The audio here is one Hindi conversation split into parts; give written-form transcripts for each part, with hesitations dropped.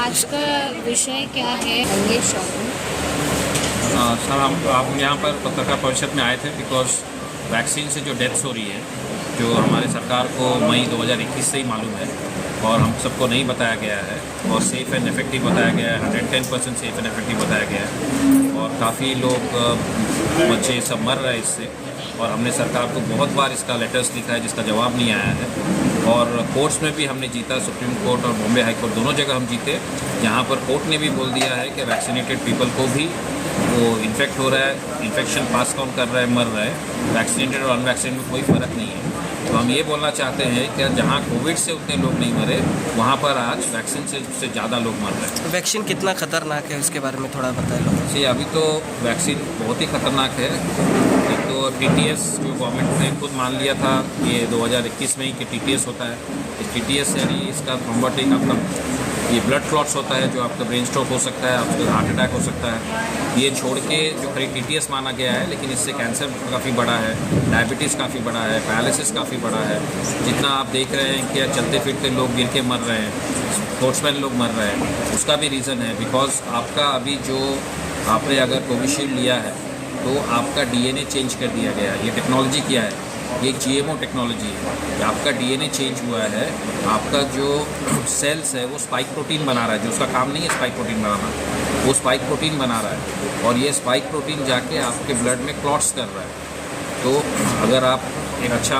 आज का विषय क्या है? मंगेश शॉपिंग। सर हम यहाँ पर पत्रकार परिषद में आए थे बिकॉज वैक्सीन से जो डेथ्स हो रही है, जो हमारे सरकार को मई 2021 से ही मालूम है और हम सबको नहीं बताया गया है और सेफ़ एंड इफेक्टिव बताया गया है, 110% सेफ़ एंड इफेक्टिव बताया गया है और काफ़ी लोग बच्चे सब मर रहे हैं इससे। और हमने सरकार को बहुत बार इसका लेटर्स लिखा है जिसका जवाब नहीं आया है और कोर्ट्स में भी हमने जीता, सुप्रीम कोर्ट और बॉम्बे हाई कोर्ट दोनों जगह हम जीते, जहाँ पर कोर्ट ने भी बोल दिया है कि वैक्सीनेटेड पीपल को भी वो इन्फेक्ट हो रहा है, इन्फेक्शन पास ऑन कर रहा है, मर रहा है। वैक्सीनेटेड और अनवैक्सीनेटेड में कोई फ़र्क नहीं है। तो हम ये बोलना चाहते हैं कि जहाँ कोविड से उतने लोग नहीं मरे, वहाँ पर आज वैक्सीन से ज़्यादा लोग मर रहे हैं। वैक्सीन कितना खतरनाक है उसके बारे में थोड़ा बताएं लोगों जी, अभी तो वैक्सीन बहुत ही ख़तरनाक है। एक तो TTS जो गवर्नमेंट ने खुद मान लिया था ये 2021 में ही कि TTS होता है। इस TTS यानी इसका थ्रोम्बोटिक आपका ये ब्लड क्लॉट्स होता है जो आपका ब्रेन स्ट्रोक हो सकता है, आपका हार्ट अटैक हो सकता है। ये छोड़ के जो खाली TTS माना गया है, लेकिन इससे कैंसर काफ़ी बड़ा है, डायबिटीज़ काफ़ी बड़ा है, पैरालिसिस काफ़ी बड़ा है। जितना आप देख रहे हैं कि चलते फिरते लोग गिर के मर रहे हैं, स्पोर्ट्समैन लोग मर रहे हैं, उसका भी रीज़न है बिकॉज आपका अभी जो आपने अगर कोविशील्ड लिया है तो आपका DNA चेंज कर दिया गया है। ये टेक्नोलॉजी क्या है? ये GMO टेक्नोलॉजी है। आपका DNA चेंज हुआ है, आपका जो सेल्स है वो स्पाइक प्रोटीन बना रहा है, जो उसका काम नहीं है स्पाइक प्रोटीन बनाना, वो स्पाइक प्रोटीन बना रहा है और ये स्पाइक प्रोटीन जाके आपके ब्लड में क्लॉट्स कर रहा है। तो अगर आप एक अच्छा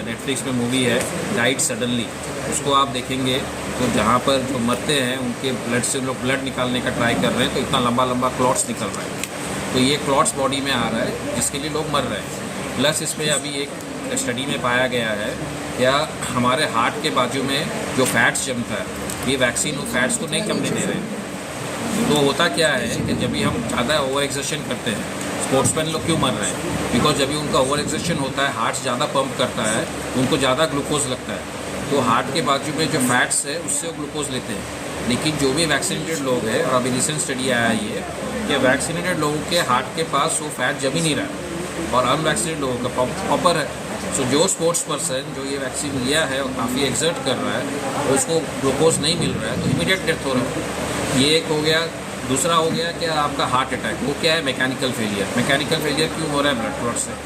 नेटफ्लिक्स में मूवी है डाइड सडनली, उसको आप देखेंगे तो जहाँ पर जो मरते हैं उनके ब्लड से लोग ब्लड निकालने का ट्राई कर रहे हैं तो इतना लंबा लंबा क्लॉट्स निकल रहा है। तो ये क्लॉट्स बॉडी में आ रहा है जिसके लिए लोग मर रहे हैं। प्लस इसमें अभी एक स्टडी में पाया गया है क्या हमारे हार्ट के बाजू में जो फैट्स जमता है, ये वैक्सीन वो फैट्स को नहीं जमने दे रहे। तो होता क्या है कि जब भी हम ज़्यादा ओवर एक्सर्शन करते हैं, स्पोर्ट्समैन लोग क्यों मर रहे हैं? बिकॉज जब भी उनका ओवर एक्सर्शन होता है, हार्ट ज़्यादा पंप करता है, उनको ज़्यादा ग्लूकोज लगता है, तो हार्ट के बाजू में जो फैट्स है उससे वो ग्लूकोज लेते हैं। लेकिन जो भी वैक्सीनेटेड लोग हैं, और अभी रिसेंट स्टडी आया है ये कि वैक्सीनेटेड लोगों के हार्ट के पास वो फैट जम ही नहीं रहा और अनवैक्सीनेटेड लोगों का प्रॉपर है। सो जो स्पोर्ट्स पर्सन जो ये वैक्सीन लिया है और काफ़ी एक्सर्ट कर रहा है, उसको ग्लूकोज नहीं मिल रहा है तो इमीडिएट डेथ हो रहा है। ये एक हो गया। दूसरा हो गया कि आपका हार्ट अटैक, वो क्या है? Mechanical failure. मैकेनिकल फेलियर क्यों हो रहा है? ब्लड क्लॉट से।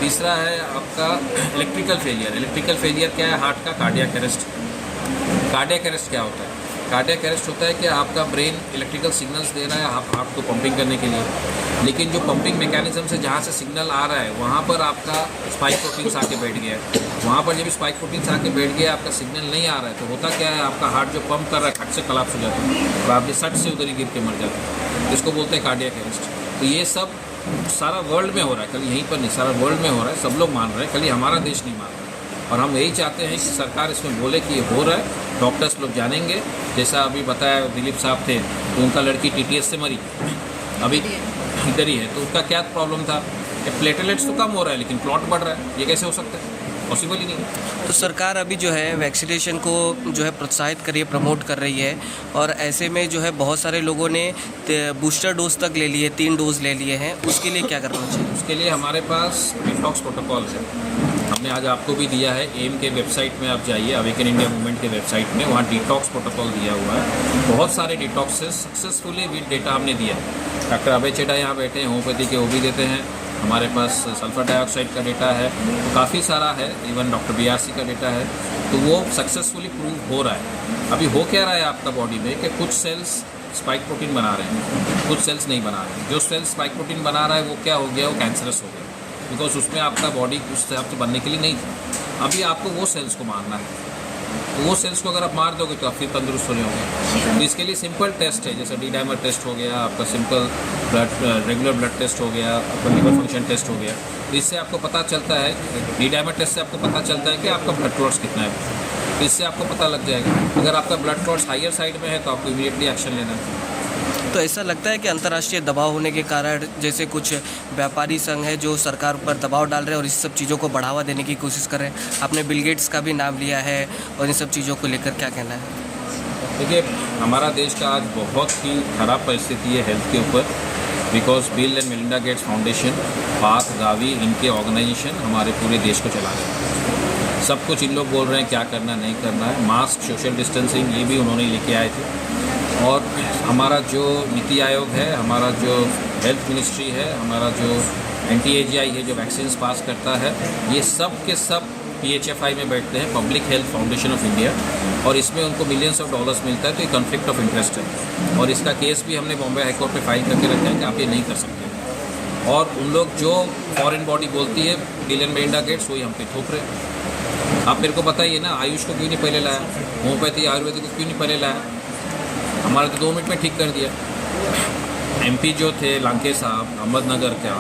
तीसरा है आपका इलेक्ट्रिकल फेलियर। इलेक्ट्रिकल फेलियर क्या है? हार्ट का कार्डियक अरेस्ट। कार्डियक अरेस्ट क्या होता है? कार्डियक अरेस्ट होता है कि आपका ब्रेन इलेक्ट्रिकल सिग्नल्स दे रहा है हार्ट को पंपिंग करने के लिए, लेकिन जो पंपिंग मैकेनिज्म से जहाँ से सिग्नल आ रहा है वहाँ पर आपका स्पाइक प्रोटीन्स आके बैठ गया है। वहाँ पर जब स्पाइक प्रोटीन्स आके बैठ गया, आपका सिग्नल नहीं आ रहा है तो होता क्या है? आपका हार्ट जो पंप कर रहा है खट से कोलैप्स हो जाता है और आप सट से उधर ही गिर के मर जाते हैं। इसको बोलते हैं कार्डियक अरेस्ट। तो ये सब सारा वर्ल्ड में हो रहा है, कल यहीं पर नहीं, सारा वर्ल्ड में हो रहा है। सब लोग मान रहे हैं, कल हमारा देश नहीं मान रहा है। और हम यही चाहते हैं कि सरकार इसमें बोले कि ये हो रहा है, डॉक्टर्स लोग जानेंगे। जैसा अभी बताया दिलीप साहब थे तो उनका लड़की TTS से मरी, अभी इधर ही है, तो उसका क्या प्रॉब्लम था कि प्लेटलेट्स तो कम हो रहा है लेकिन क्लॉट बढ़ रहा है। ये कैसे हो सकता है? पॉसिबल ही नहीं है। तो सरकार अभी जो है वैक्सीनेशन को जो है प्रोत्साहित कर रही है, प्रमोट कर रही है और ऐसे में जो है बहुत सारे लोगों ने बूस्टर डोज तक ले लिए, 3 डोज ले लिए हैं, उसके लिए क्या करना चाहिए? उसके लिए हमारे पास डिटॉक्स प्रोटोकॉल है, हमने आज आपको भी दिया है। एम के वेबसाइट में आप जाइए, अवेकन इंडिया मूवमेंट के वेबसाइट में, वहाँ डिटॉक्स प्रोटोकॉल दिया हुआ है। बहुत सारे डिटॉक्सेस सक्सेसफुली विद डेटा हमने दिया है। डॉक्टर अभय चेटा यहाँ बैठे हैं, होम्योपैथी के वो भी देते हैं। हमारे पास सल्फर डाइऑक्साइड का डेटा है, तो काफ़ी सारा है। इवन डॉक्टर BRC का डेटा है, तो वो सक्सेसफुली प्रूव हो रहा है। अभी हो क्या रहा है आपका बॉडी में कि कुछ सेल्स स्पाइक प्रोटीन बना रहे हैं, कुछ सेल्स नहीं बना रहे हैं। जो सेल्स स्पाइक प्रोटीन बना रहा है वो क्या हो गया? वो कैंसरस हो गया, बिकॉज उसमें आपका बॉडी उस हिसाब से बनने के लिए नहीं था। अभी आपको वो सेल्स को मारना है, तो वो सेल्स को अगर आप मार दोगे तो आप फिर तंदुरुस्त होने होंगे। तो इसके लिए सिंपल टेस्ट है, जैसे D-डाइमर टेस्ट हो गया, आपका सिंपल रेगुलर ब्लड टेस्ट हो गया, आपका लिवर फंक्शन टेस्ट हो गया। तो इससे आपको पता चलता है, D-डाइमर टेस्ट से आपको पता चलता है कि आपका ब्लड क्लॉट्स कितना है। तो इससे आपको पता लग जाएगा। अगर आपका ब्लड क्लॉट्स हायर साइड में है तो आपको इमीडिएटली एक्शन लेना है। तो ऐसा लगता है कि अंतर्राष्ट्रीय दबाव होने के कारण जैसे कुछ व्यापारी संघ है जो सरकार पर दबाव डाल रहे हैं और इस सब चीज़ों को बढ़ावा देने की कोशिश कर रहे हैं। आपने बिल गेट्स का भी नाम लिया है और इन सब चीज़ों को लेकर क्या कहना है? देखिए, हमारा देश का आज बहुत ही खराब परिस्थिति है हेल्थ के ऊपर, because bill and Melinda Gates foundation, path, Gavi, इनके ऑर्गेनाइजेशन हमारे पूरे देश को चला रहे हैं। सब कुछ इन लोग बोल रहे हैं क्या करना नहीं करना है। मास्क, सोशल डिस्टेंसिंग, ये भी उन्होंने लेके आए थे। और हमारा जो नीति आयोग है, हमारा जो हेल्थ मिनिस्ट्री है, हमारा जो NTAGI है जो वैक्सीन्स पास करता है, ये सब के सब PHFI में बैठते हैं, public health foundation of India, और इसमें उनको मिलियंस ऑफ डॉलर्स मिलता है। तो ये कॉन्फ्लिक्ट ऑफ इंटरेस्ट है और इसका केस भी हमने बॉम्बे हाई कोर्ट में फाइल करके रखा है कि आप ये नहीं कर सकते। और उन लोग जो फॉरेन बॉडी बोलती है बिल एंड मेलिंडा गेट्स, वही हम पे थोप रहे। आप मेरे को बताइए ना, आयुष को क्यों नहीं पहले लाया, होम्योपैथी आयुर्वेदिक को क्यों नहीं पहले लाया? हमारा तो 2 मिनट में ठीक कर दिया। MP जो थे लांके साहब अहमदनगर का,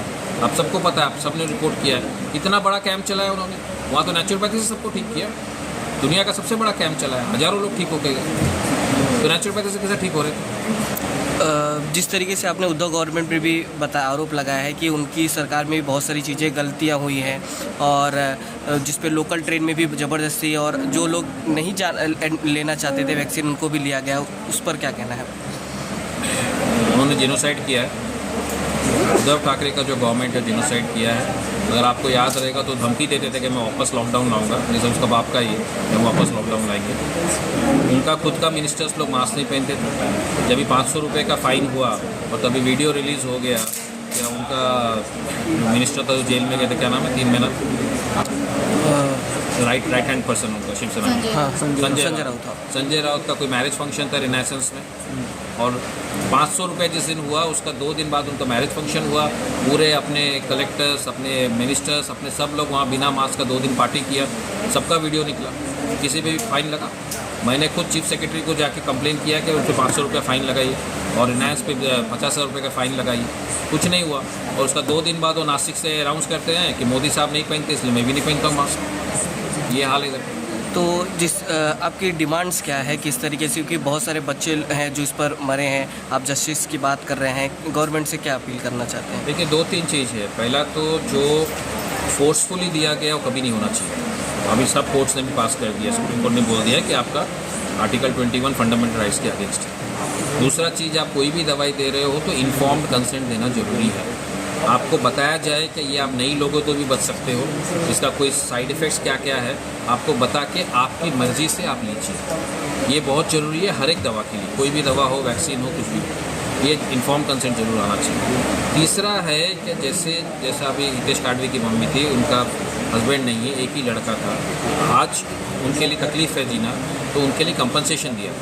आप सबको पता है, आप सबने रिपोर्ट किया है, इतना बड़ा कैंप चलाया उन्होंने, वहाँ तो नेचुरोपैथी से सबको ठीक किया। दुनिया का सबसे बड़ा कैंप चलाया, हज़ारों लोग ठीक हो गए, तो नेचुरोपैथी से कैसे ठीक हो रहे थे? जिस तरीके से आपने उद्धव गवर्नमेंट पे भी आरोप लगाया है कि उनकी सरकार में भी बहुत सारी चीज़ें गलतियां हुई हैं और जिस पे लोकल ट्रेन में भी ज़बरदस्ती, और जो लोग नहीं लेना चाहते थे वैक्सीन उनको भी लिया गया, उस पर क्या कहना है? उन्होंने जेनोसाइड किया है, उद्धव ठाकरे का जो गवर्नमेंट है जेनोसाइड किया है। अगर आपको याद रहेगा तो धमकी देते थे कि मैं वापस लॉकडाउन लाऊंगा, जैसे उसका बाप का ही है, मैं वापस लॉकडाउन लाएंगे। उनका खुद का मिनिस्टर्स लोग मास्क नहीं पहनते थे। जब भी 500 रुपये का फ़ाइन हुआ और तभी वीडियो रिलीज़ हो गया, क्या उनका मिनिस्टर था जो जेल में गए थे, क्या नाम है, 3 महीना, राइट हैंड पर्सन उनका शिवसेना, संजय राउत का कोई मैरिज फंक्शन था रिनेसेंस में, और 500 रुपये जिस दिन हुआ उसका 2 दिन बाद उनका मैरिज फंक्शन हुआ। पूरे अपने कलेक्टर्स, अपने मिनिस्टर्स, अपने सब लोग वहाँ बिना मास्क का 2 दिन पार्टी किया, सबका वीडियो निकला, किसी पे भी फाइन लगा। मैंने खुद चीफ सेक्रेटरी को जाके कंप्लेन किया कि उनके 500 रुपये फ़ाइन लगाइए और रिलायंस पे 50,000 रुपये का फ़ाइन लगाइए, कुछ नहीं हुआ। और उसका 2 दिन बाद वो नासिक से अनाउंस करते हैं कि मोदी साहब नहीं पहनते इसलिए मैं भी नहीं पहनता हूँ मास्क। ये हाल है। तो आपकी डिमांड्स क्या है, किस तरीके से, क्योंकि बहुत सारे बच्चे हैं जो इस पर मरे हैं, आप जस्टिस की बात कर रहे हैं, गवर्नमेंट से क्या अपील करना चाहते हैं? देखिए 2-3 चीज़ है। पहला तो जो फोर्सफुली दिया गया वो कभी नहीं होना चाहिए, अभी सब कोर्ट्स ने भी पास कर दिया, सुप्रीम कोर्ट ने बोल दिया कि आपका आर्टिकल 21 फंडामेंटल राइट्स के अगेंस्ट है। दूसरा चीज़, आप कोई भी दवाई दे रहे हो तो इन्फॉर्म्ड कंसेंट देना जरूरी है। आपको बताया जाए कि ये आप नई लोगों तो भी बच सकते हो, इसका कोई साइड इफ़ेक्ट्स क्या क्या है, आपको बता के आपकी मर्ज़ी से आप लीजिए। ये बहुत ज़रूरी है हर एक दवा के लिए, कोई भी दवा हो, वैक्सीन हो, कुछ भी हो, ये इन्फॉर्म कंसेंट जरूर आना चाहिए। तीसरा है कि जैसा अभी हितेश काडवी की मम्मी थी, उनका हस्बैंड नहीं है, एक ही लड़का था, आज उनके लिए तकलीफ़ है जीना, तो उनके लिए कंपनसेशन दिया।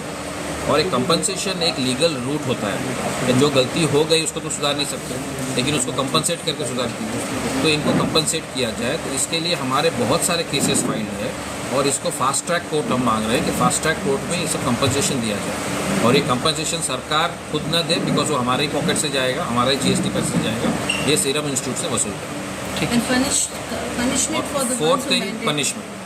और एक कंपनसेशन एक लीगल रूट होता है, जो गलती हो गई उसको तो सुधार नहीं सकते, लेकिन उसको कंपनसेट करके सुधार कीजिए। तो इनको कंपनसेट किया जाए, तो इसके लिए हमारे बहुत सारे केसेस फाइल है और इसको फास्ट ट्रैक कोर्ट हम मांग रहे हैं कि फास्ट ट्रैक कोर्ट में ये सब कंपनसेशन दिया जाए। और ये कंपनसेशन सरकार खुद न दे, बिकॉज वो हमारे ही पॉकेट से जाएगा, हमारे GST पैसे से जाएगा, ये सीरम इंस्टीट्यूट से वसूल है। फोर्थ थिंग, पनिशमेंट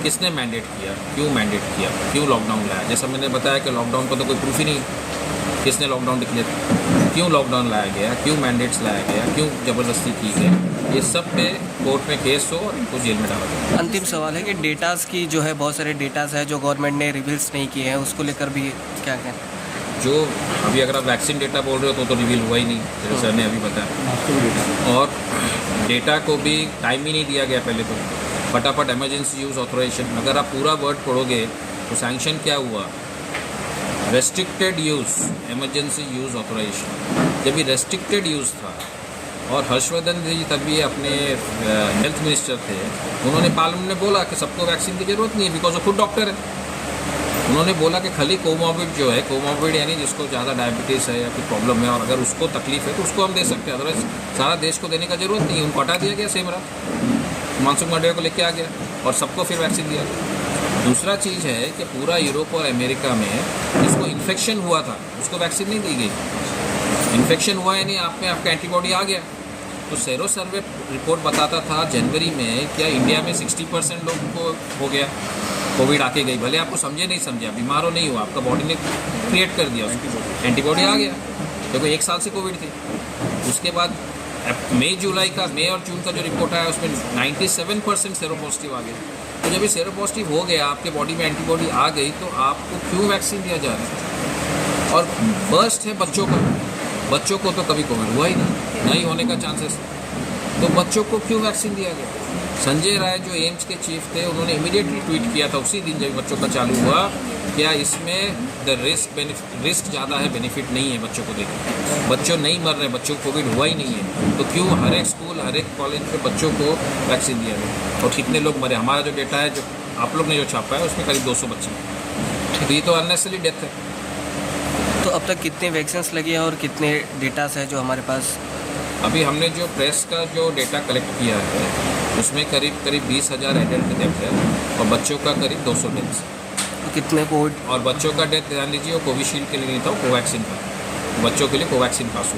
किसने मैंडेट किया, क्यों मैंडेट किया, क्यों लॉकडाउन लाया? जैसा मैंने बताया कि लॉकडाउन का तो कोई प्रूफ ही नहीं, किसने लॉकडाउन डिक्लेयर किया, क्यों लॉकडाउन लाया गया, क्यों मैंडेट्स लाया गया, क्यों ज़बरदस्ती की गई, ये सब पे कोर्ट में केस हो और इनको जेल में डाला जाए। अंतिम सवाल है कि डेटास की जो है, बहुत सारे डेटास है जो गवर्नमेंट ने रिवील्स नहीं किए हैं, उसको लेकर भी क्या कहें? जो अभी अगर आप वैक्सीन डेटा बोल रहे हो तो रिवील हुआ ही नहीं, जैसे सर ने अभी बताया, और डेटा को भी टाइम ही नहीं दिया गया। पहले तो फटाफट इमरजेंसी यूज़ ऑथराइजेशन, अगर आप पूरा वर्ड पढ़ोगे तो सैंक्शन क्या हुआ, restricted use, emergency use authorization. जब ये रेस्ट्रिक्टेड यूज़ था और हर्षवर्धन जी तब ये अपने हेल्थ मिनिस्टर थे, उन्होंने पार्लियामेंट में बोला कि सबको वैक्सीन की ज़रूरत नहीं है, बिकॉज वो खुद डॉक्टर है। उन्होंने बोला कि खाली कोमॉर्बिड जो है, कोमॉर्बिड यानी जिसको ज़्यादा डायबिटीज़ है या कोई प्रॉब्लम है और अगर उसको तकलीफ है तो उसको हम दे सकते हैं, अदरवाइज सारा देश को देने का ज़रूरत नहीं है। उनको हटा दिया गया, सेम रहा, मानसुख मांडविया को लेके आ गया और सबको फिर वैक्सीन दिया गया। दूसरा चीज़ है कि पूरा यूरोप और अमेरिका में जिसको इन्फेक्शन हुआ था उसको वैक्सीन नहीं दी गई। इन्फेक्शन हुआ यानी आप में आपका एंटीबॉडी आ गया। तो सेरो सर्वे रिपोर्ट बताता था जनवरी में क्या इंडिया में 60% लोगों को हो गया, कोविड आके गई, भले आपको समझे नहीं समझे, बीमार हो नहीं हुआ, आपका बॉडी ने क्रिएट कर दिया, उसकी एंटीबॉडी आ गया, क्योंकि 1 साल से कोविड थी। उसके बाद मई और जून का जो रिपोर्ट आया उसमें 97% सेरो पॉजिटिव आ गया। तो जब ये सेरो पॉजिटिव हो गया, आपके बॉडी में एंटीबॉडी आ गई, तो आपको क्यों वैक्सीन दिया जा रहा है? और फर्स्ट है बच्चों का, बच्चों को तो कभी कोविड हुआ ही नहीं होने का चांसेस, तो बच्चों को क्यों वैक्सीन दिया गया? संजय राय जो एम्स के चीफ थे, उन्होंने इमीडिएटली ट्वीट किया था उसी दिन जब बच्चों का चालू हुआ, क्या इसमें द रिस्क ज़्यादा है, बेनिफिट नहीं है बच्चों को देकर। बच्चों नहीं मर रहे, बच्चों को कोविड हुआ ही नहीं है, तो क्यों हर एक स्कूल हर एक कॉलेज के बच्चों को वैक्सीन दिया गया? और कितने लोग मरे? हमारा जो डेटा है, जो आप लोग ने जो छापा है, उसमें करीब 200 बच्चे। तो ये तो अननेसेसरी डेथ है। तो अब तक कितने वैक्सीन्स लगे हैं और कितने डेटास है जो हमारे पास? अभी हमने जो प्रेस का जो डेटा कलेक्ट किया है, उसमें करीब 20,000 एडल्ट डेथ है और बच्चों का करीब 200 डेथ्स। तो कितने कोविड? और बच्चों का डेथ ध्यान लीजिए, वो कोविशील्ड के लिए नहीं था, वो कोवैक्सीन था। बच्चों के लिए कोवैक्सीन पास हुआ।